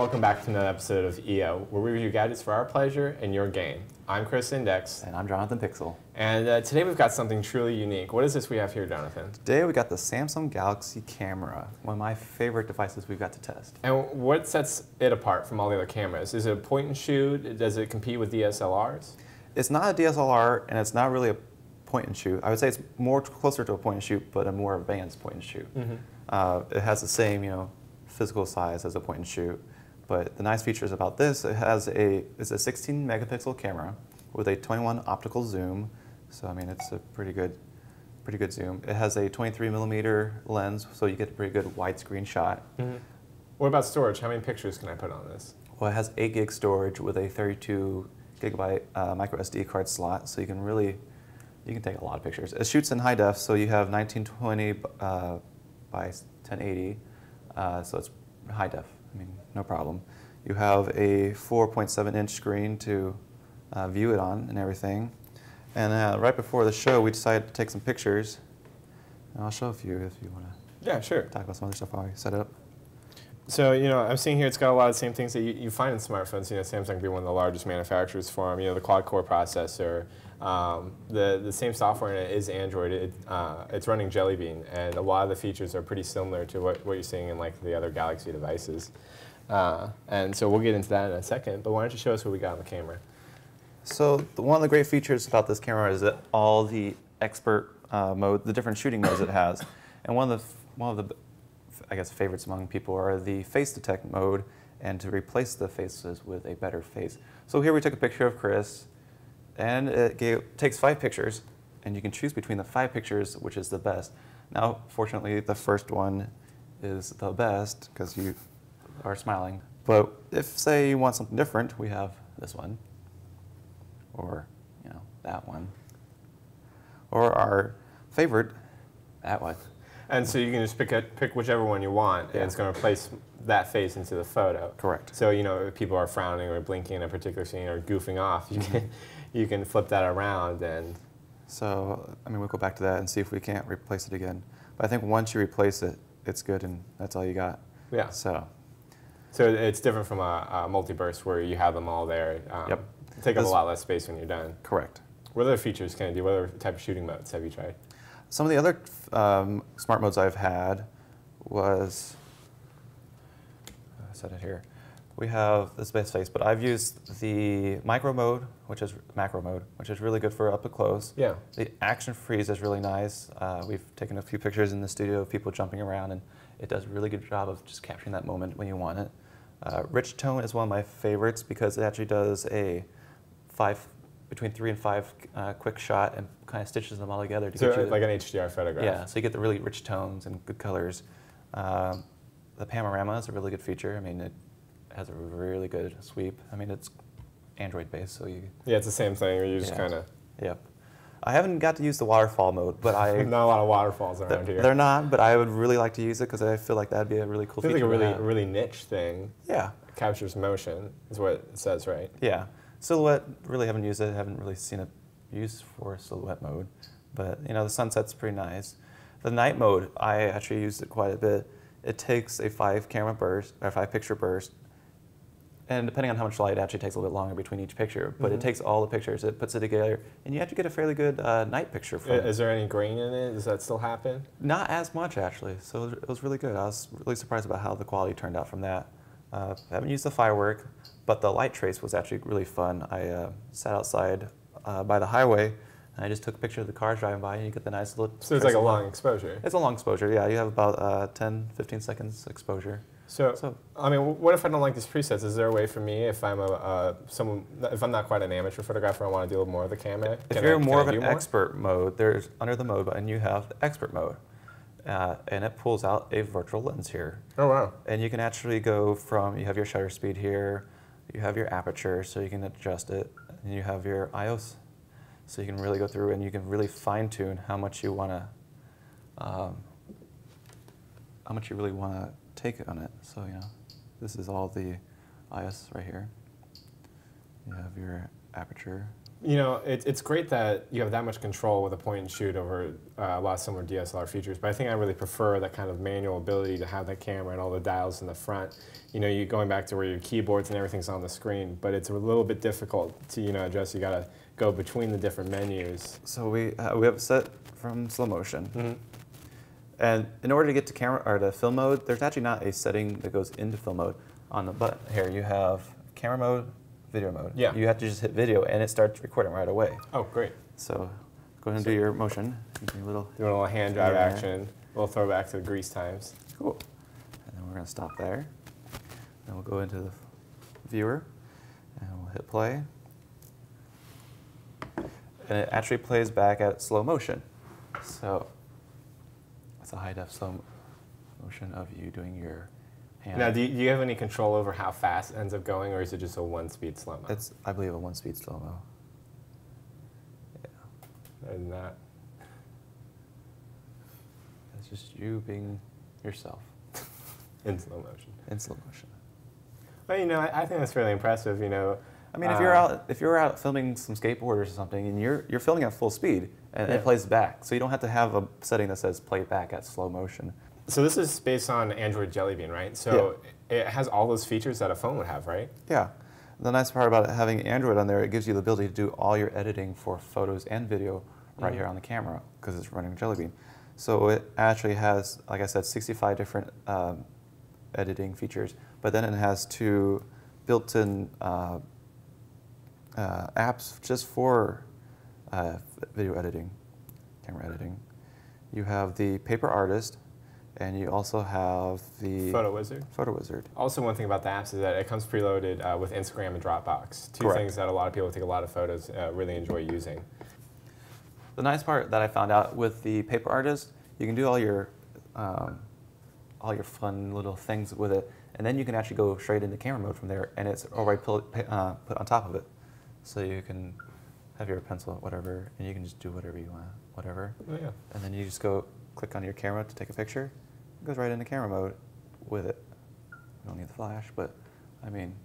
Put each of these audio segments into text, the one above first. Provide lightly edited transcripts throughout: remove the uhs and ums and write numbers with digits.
welcome back to another episode of EO, where we review gadgets for our pleasure and your gain. I'm Chris Index. And I'm Jonathan Pixel. And today we've got something truly unique. What is this we have here, Jonathan? Today we got the Samsung Galaxy camera, one of my favorite devices we've got to test. And what sets it apart from all the other cameras? Is it a point and shoot? Does it compete with DSLRs? It's not a DSLR, and it's not really a point and shoot. I would say it's more closer to a point and shoot, but a more advanced point and shoot. It has the same, physical size as a point and shoot. But the nice features about this, it's a 16 megapixel camera with a 21 optical zoom. So I mean, it's a pretty good zoom. It has a 23 millimeter lens, so you get a pretty good widescreen shot. What about storage? How many pictures can I put on this? Well, it has 8 gig storage with a 32 gigabyte micro SD card slot, so you can take a lot of pictures. It shoots in high def, so you have 1920 by 1080, so it's high def. I mean, no problem. You have a 4.7-inch screen to view it on and everything. And right before the show, we decided to take some pictures. And I'll show a few if you want to. Yeah, sure. Talk about some other stuff while we set it up. So, I'm seeing here it's got a lot of the same things that you find in smartphones. Samsung being one of the largest manufacturers for them. The quad-core processor, the same software in it is Android. It's running Jelly Bean, and a lot of the features are pretty similar to what you're seeing in like the other Galaxy devices. And so we'll get into that in a second. But why don't you show us what we got on the camera? So one of the great features about this camera is that all the expert mode, the different shooting modes it has, and one of the I guess favorites among people are the face detect mode and to replace the faces with a better face. So here we took a picture of Chris, and it takes 5 pictures, and you can choose between the 5 pictures which is the best. Now, fortunately, the first one is the best because you are smiling. But if, say, you want something different, we have this one, or that one, or our favorite, that one. And so you can just pick whichever one you want, and it's going to place that face into the photo. Correct. So if people are frowning or blinking in a particular scene or goofing off, you can flip that around. And so I mean, we'll go back to that and see if we can't replace it again. But I think once you replace it, it's good, and that's all you got. Yeah. So it's different from a multi-burst where you have them all there. Yep. Take up a lot less space when you're done. Correct. What other features can it do? What other type of shooting modes have you tried? Some of the other smart modes I've had was, I said it here, we have this base face, but I've used the macro mode, which is really good for up close. Yeah. The action freeze is really nice. We've taken a few pictures in the studio of people jumping around, and it does a really good job of just capturing that moment when you want it. Rich tone is one of my favorites because it actually does a between 3 and 5 quick shot and kind of stitches them all together to get you like an HDR photograph. Yeah, so you get the really rich tones and good colors. The panorama is a really good feature. I mean, it has a really good sweep. I mean, it's Android based, so you. Yeah, it's the same thing. You just kind of. Yep. I haven't got to use the waterfall mode, but I. Not a lot of waterfalls around here. They're not, but I would really like to use it because I feel like that'd be a really cool feature. It's like a really niche thing. Yeah. It captures motion, is what it says, right? Yeah. Silhouette, really haven't used it. Haven't really seen it used for silhouette mode. But, the sunset's pretty nice. The night mode, I actually used it quite a bit. It takes a 5-camera burst, or 5-picture burst, and depending on how much light, it actually takes a little bit longer between each picture. But it takes all the pictures, it puts it together, and you actually get a fairly good night picture from it. Is there any grain in it? Does that still happen? Not as much, actually. So it was really good. I was really surprised about how the quality turned out from that. I haven't used the firework, but the light trace was actually really fun. I sat outside by the highway, and I just took a picture of the cars driving by, and you get the nice little. So it's like a long exposure. It's a long exposure, yeah. You have about 10, 15 seconds exposure. So, I mean, what if I don't like these presets? Is there a way for me, if I'm if I'm not quite an amateur photographer, I want to do a little more of the camera? If you're more of an expert mode, there's under the mode button you have the expert mode. And it pulls out a virtual lens here. Oh, wow. And you can actually go from, you have your shutter speed here, you have your aperture, so you can adjust it, and you have your IOS. So you can really go through and you can really fine-tune how much you want to, how much you really want to take on it. So, this is all the IOS right here. You have your aperture, You know, it's great that you have that much control with a point and shoot over a lot of similar DSLR features, but I think I really prefer that kind of manual ability to have the camera and all the dials in the front. You know, you going back to where your keyboards and everything's on the screen, but it's a little bit difficult to, you know, adjust. You got to go between the different menus. So we have it set from slow motion. And in order to get to camera or to film mode, there's actually not a setting that goes into film mode. On the button here, you have camera mode, video mode. Yeah. You have to just hit video, and it starts recording right away. Oh, great. So go ahead and do your motion. Doing a little hand drive action, a little throwback to the grease times. Cool. And then we're going to stop there. Then we'll go into the viewer, and we'll hit play. And it actually plays back at slow motion. So it's a high-def slow motion of you doing your hand. Now, do you have any control over how fast it ends up going, or is it just a one-speed slow-mo? It's, I believe, a one-speed slow-mo. Yeah. Other than that. It's just you being yourself. In slow motion. In slow motion. Well, you know, I think that's fairly impressive, you know. I mean, if you're out filming some skateboarders or something, and you're filming at full speed, and it plays back, so you don't have to have a setting that says play back at slow motion. So this is based on Android Jelly Bean, right? So it has all those features that a phone would have, right? Yeah. The nice part about having Android on there, it gives you the ability to do all your editing for photos and video right here on the camera, because it's running Jelly Bean. So it actually has, like I said, 65 different editing features, but then it has 2 built-in apps just for video editing, camera editing. You have the Paper Artist, and you also have the Photo Wizard. Photo Wizard. Also, one thing about the apps is that it comes preloaded with Instagram and Dropbox. Two things that a lot of people who take a lot of photos really enjoy using. The nice part that I found out with the Paper Artist, you can do all your fun little things with it, and then you can actually go straight into camera mode from there, and it's already put on top of it. So you can have your pencil, whatever, and you can just do whatever you want, whatever. Oh, yeah. And then you just go click on your camera to take a picture. It goes right into camera mode with it. You don't need the flash, but I mean.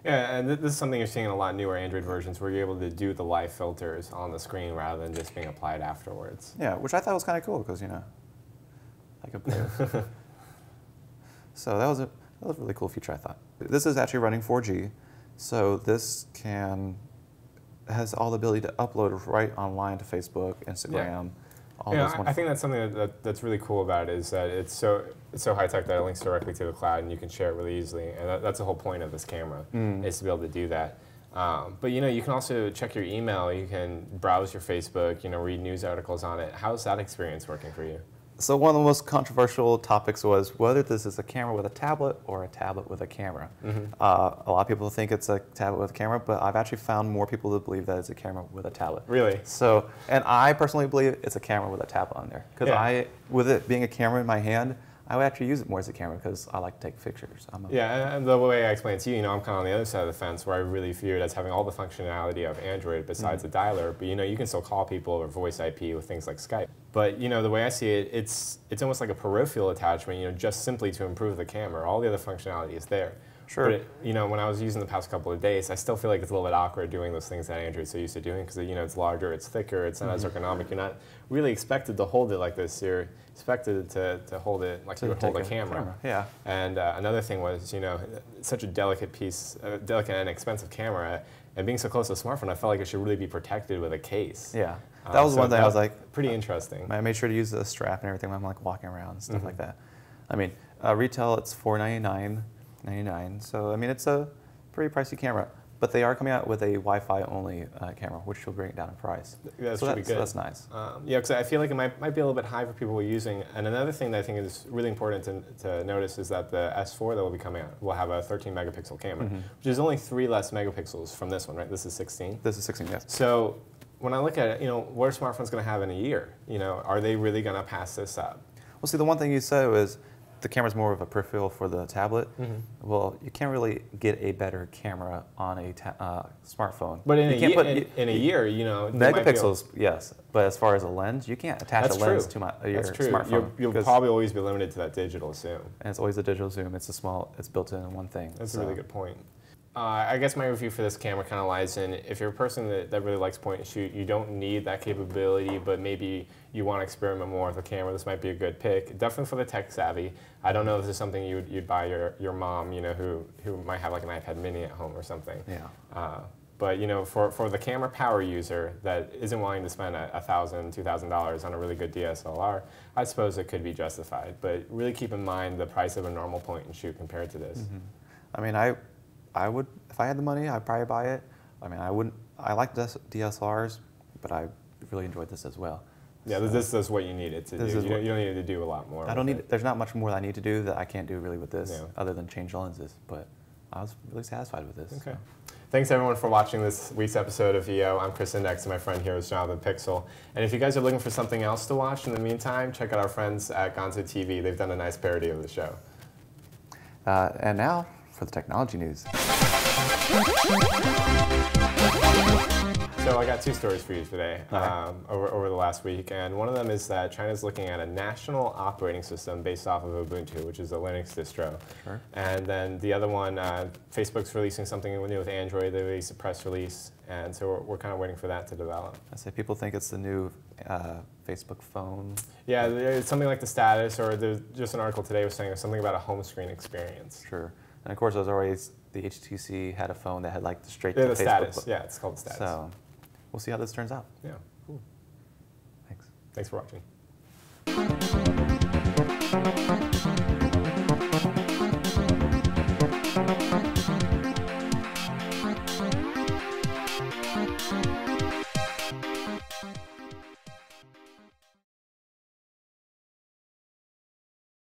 Yeah, and this is something you're seeing in a lot of newer Android versions where you're able to do the live filters on the screen rather than just being applied afterwards. Yeah, which I thought was kind of cool because, you know, I could play with it. So that was a really cool feature, I thought. This is actually running 4G, so this has all the ability to upload right online to Facebook, Instagram. I think that's something that's really cool about it is that it's so high tech that it links directly to the cloud and you can share it really easily. And that's the whole point of this camera is to be able to do that. But you know, you can also check your email. You can browse your Facebook. You know, read news articles on it. How's that experience working for you? So one of the most controversial topics was whether this is a camera with a tablet or a tablet with a camera. A lot of people think it's a tablet with a camera, but I've actually found more people that believe that it's a camera with a tablet. Really? So, and I personally believe it's a camera with a tablet on there. Because with it being a camera in my hand, I would actually use it more as a camera because I like to take pictures. And the way I explain it to you, you know, I'm kind of on the other side of the fence where I really view it as having all the functionality of Android besides the dialer. But you know, you can still call people or voice IP with things like Skype. But you know, the way I see it, it's almost like a peripheral attachment. You know, just simply to improve the camera. All the other functionality is there. Sure. But you know, when I was using the past couple of days, I still feel like it's a little bit awkward doing those things that Android's so used to doing because you know it's larger, it's thicker, it's not as ergonomic. You're not really expected to hold it like this. You're expected to hold it like you would hold a camera. Yeah. And another thing was, you know, such a delicate piece, delicate and expensive camera, and being so close to a smartphone, I felt like it should really be protected with a case. Yeah. That was one thing I was like, pretty interesting. I made sure to use the strap and everything when I'm like walking around and stuff like that. I mean, retail it's $499.99, so I mean it's a pretty pricey camera. But they are coming out with a Wi-Fi only camera, which will bring it down in price. That so should be good. So that's nice. Yeah, because I feel like it might be a little bit high for people who are using. And another thing that I think is really important to notice is that the S4 that will be coming out will have a 13 megapixel camera, which is only 3 less megapixels from this one, right? This is 16. This is 16, yes. So when I look at it, you know, what are smartphones going to have in a year? You know, are they really going to pass this up? Well, see, the one thing you said was the camera's more of a peripheral for the tablet. Well, you can't really get a better camera on a smartphone. But in a year, you know, megapixels, yes. But as far as a lens, you can't attach a lens to your smartphone. You'll probably always be limited to that digital zoom. And it's always a digital zoom. It's built in one thing. That's a really good point. I guess my review for this camera kind of lies in, if you're a person that really likes point and shoot, you don't need that capability, but maybe you want to experiment more with the camera, this might be a good pick. Definitely for the tech savvy. I don't know if this is something you'd buy your mom, you know, who might have like an iPad mini at home or something. Yeah. But you know, for the camera power user that isn't willing to spend $1,000, $2,000 on a really good DSLR, I suppose it could be justified. But really keep in mind the price of a normal point and shoot compared to this. Mm-hmm. I mean, I would, if I had the money, I'd probably buy it. I mean, I like DSLRs, but I really enjoyed this as well. Yeah, so this is what you need it to do. You don't need it to do a lot more. There's not much more that I need to do that I can't do really with this, Yeah. other than change lenses. But I was really satisfied with this. Okay. So. Thanks everyone for watching this week's episode of VO. I'm Chris Index and my friend here is Jonathan Pixel. And if you guys are looking for something else to watch in the meantime, check out our friends at Gonzo TV. They've done a nice parody of the show. And now for the technology news. So I got two stories for you today over the last week, and one of them is that China's looking at a national operating system based off of Ubuntu, which is a Linux distro. Sure. And then the other one, Facebook's releasing something new with Android. They released a press release, and so we're kind of waiting for that to develop. I say people think it's the new Facebook phone. Yeah, it's something like the status, or there's just an article today was saying something about a home screen experience. Sure. And of course, there's always the HTC had a phone that had like the straight to the Facebook. status. Yeah, it's called the status. So we'll see how this turns out. Yeah, cool. Thanks. Thanks for watching.